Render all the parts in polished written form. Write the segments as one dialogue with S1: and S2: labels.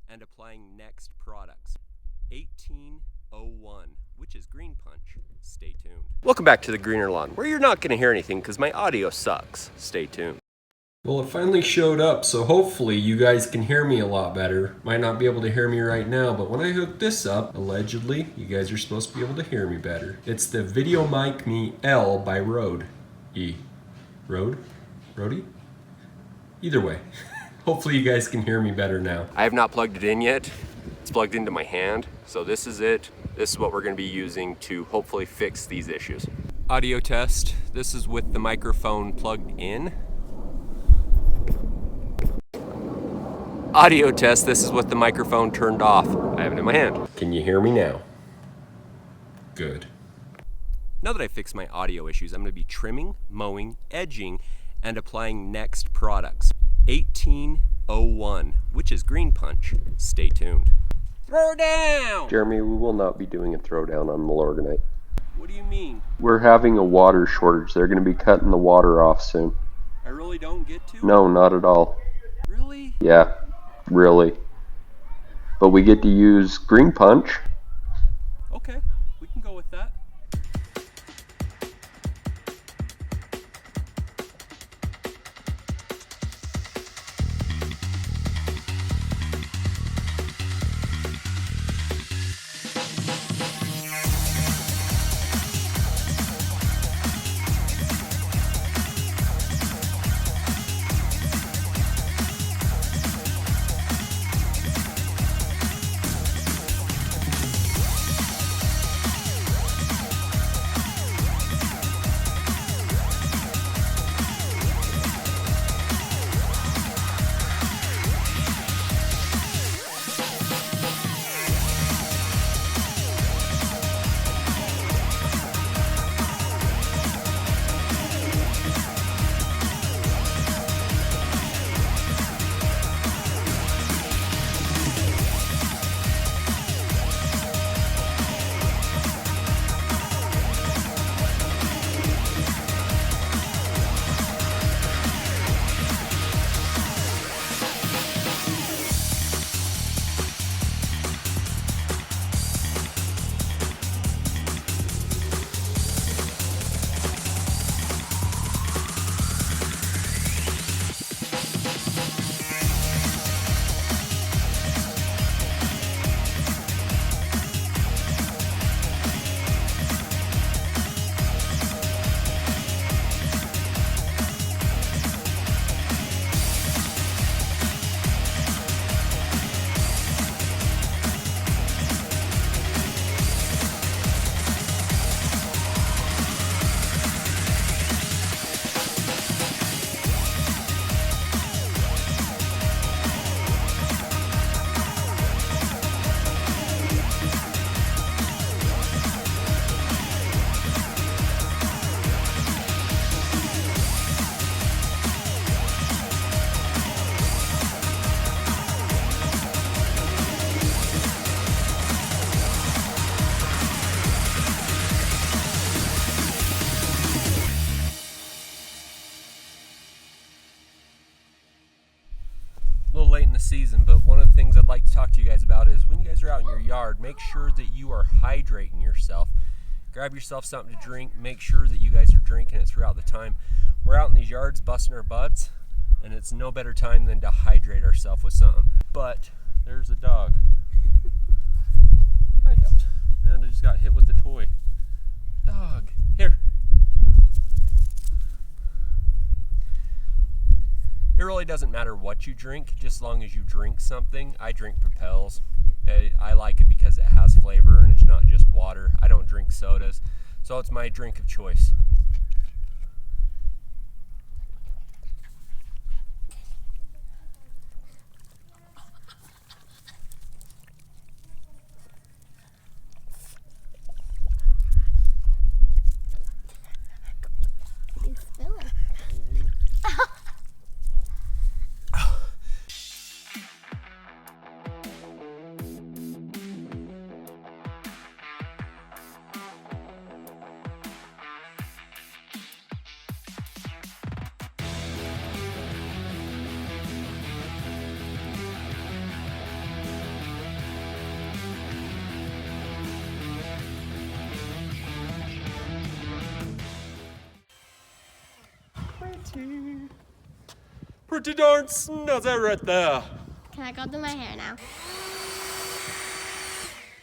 S1: and applying N-Ext products. 1801, which is Greene Punch. Stay tuned. Welcome back to the Greener Lawn, where you're not going to hear anything because my audio sucks. Stay tuned.
S2: Well, it finally showed up, so hopefully you guys can hear me a lot better. Might not be able to hear me right now, but when I hook this up, allegedly, you guys are supposed to be able to hear me better. It's the Video Mic Me L by Rode. Rode? Rode? Either way. Hopefully you guys can hear me better now.
S1: I have not plugged it in yet. It's plugged into my hand, so this is it. This is what we're going to be using to hopefully fix these issues. Audio test. This is with the microphone plugged in. Audio test. This is with the microphone turned off. I have it in my hand.
S2: Can you hear me now? Good.
S1: Now that I fixed my audio issues, I'm going to be trimming, mowing, edging, and applying N-Ext products. 1801, which is Greene Punch. Stay tuned. Throw down!
S2: Jeremy, we will not be doing a throwdown on Milorganite.
S1: What do you mean?
S2: We're having a water shortage. They're going to be cutting the water off soon.
S1: I really don't get to?
S2: No, not at all.
S1: Really?
S2: Yeah, really. But we get to use Greene Punch.
S1: Okay, we can go with that. A little late in the season, but one of the things I'd like to talk to you guys about is when you guys are out in your yard, make sure that you are hydrating yourself. Grab yourself something to drink, make sure that you guys are drinking it throughout the time. We're out in these yards busting our butts, and it's no better time than to hydrate ourselves with something. But there's a dog. And I just got hit with the toy. Dog, here. It really doesn't matter what you drink, just as long as you drink something. I drink Propels. I like it because it has flavor and it's not just water. I don't drink sodas, so it's my drink of choice.
S2: Pretty darn snazzy right there.
S3: Can I go do my hair now?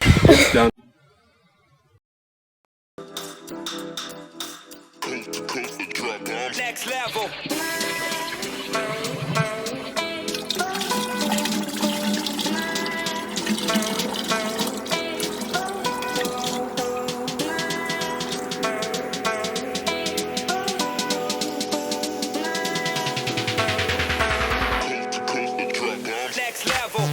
S2: It's done.
S4: Next level. Next level. Next level.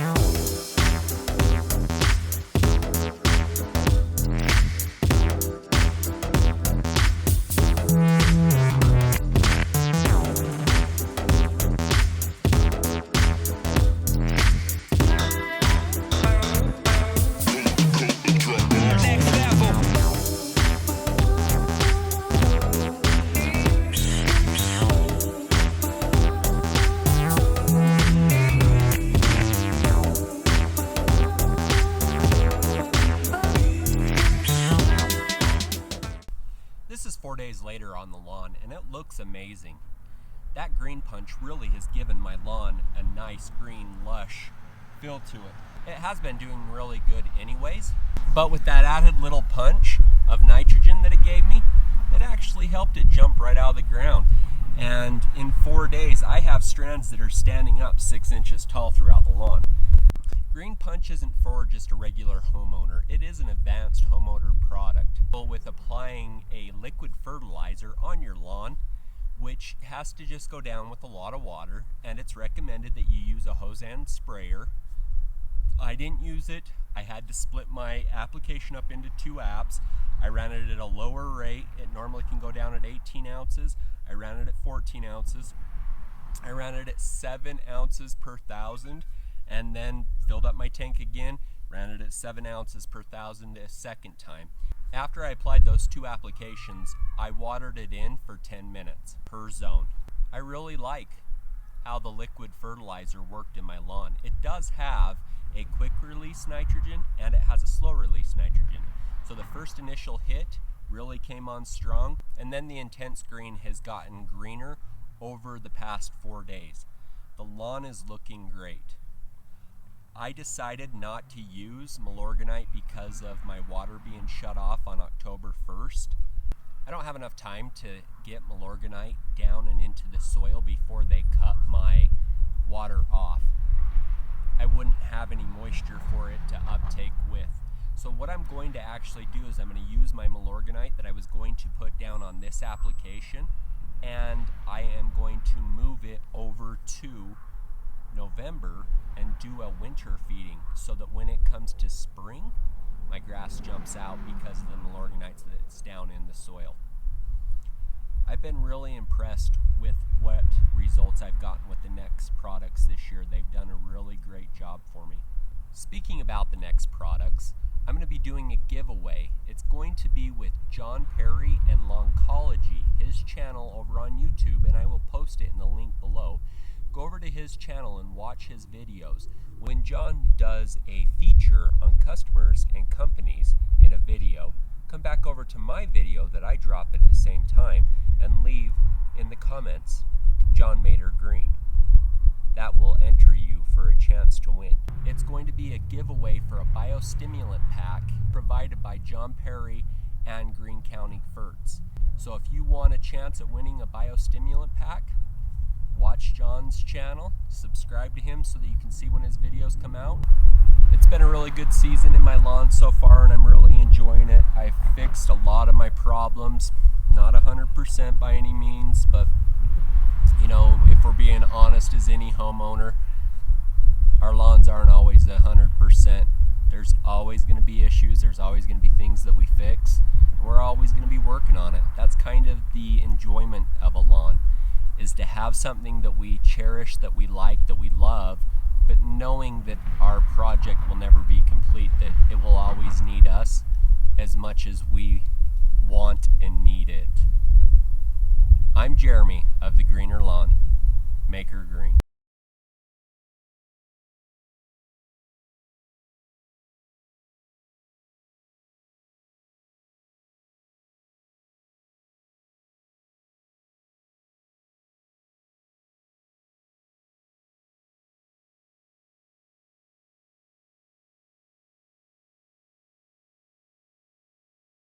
S1: This is 4 days later on the lawn, and it looks amazing. That Greene Punch really has given my lawn a nice green lush feel to it. It has been doing really good anyways, but with that added little punch of nitrogen that it gave me, it actually helped it jump right out of the ground. And in 4 days, I have strands that are standing up 6 inches tall throughout the lawn. Greene Punch isn't for just a regular homeowner. It is an advanced homeowner product. With applying a liquid fertilizer on your lawn, which has to just go down with a lot of water, and it's recommended that you use a hose and sprayer. I didn't use it. I had to split my application up into 2 apps. I ran it at a lower rate. It normally can go down at 18 ounces. I ran it at 14 ounces. I ran it at 7 ounces per 1,000, and then filled up my tank again, ran it at 7 ounces per 1,000 a second time. After I applied those 2 applications, I watered it in for 10 minutes per zone. I really like how the liquid fertilizer worked in my lawn. It does have a quick release nitrogen and it has a slow release nitrogen. So the first initial hit really came on strong, and then the intense green has gotten greener over the past 4 days. The lawn is looking great. I decided not to use Milorganite because of my water being shut off on October 1st. I don't have enough time to get Milorganite down and into the soil before they cut my water off. I wouldn't have any moisture for it to uptake with. So what I'm going to actually do is I'm going to use my Milorganite that I was going to put down on this application, and I am going to move it over to November and do a winter feeding so that when it comes to spring, my grass jumps out because of the Milorganites that's down in the soil. I've been really impressed with what results I've gotten with the N-Ext products this year. They've done a really great job for me. Speaking about the N-Ext products, I'm going to be doing a giveaway. It's going to be with John Perry and Longology, his channel over on YouTube, and I will post it in the link below. Go over to his channel and watch his videos. When John does a feature on customers and companies in a video, come back over to my video that I drop at the same time and leave in the comments, John Mater Green. That will enter you for a chance to win. It's going to be a giveaway for a biostimulant pack provided by John Perry and Greene County Ferts. So if you want a chance at winning a biostimulant pack, watch John's channel, subscribe to him so that you can see when his videos come out. It's been a really good season in my lawn so far, and I'm really enjoying it. I've fixed a lot of my problems, not 100% by any means, but you know, if we're being honest as any homeowner, our lawns aren't always 100%. There's always going to be issues, there's always going to be things that we fix, and we're always going to be working on it. That's kind of the enjoyment of a lawn, is to have something that we cherish, that we like, that we love, but knowing that our project will never be complete, that it will always need us as much as we want and need it. I'm Jeremy of the Greener Lawn. Make her green.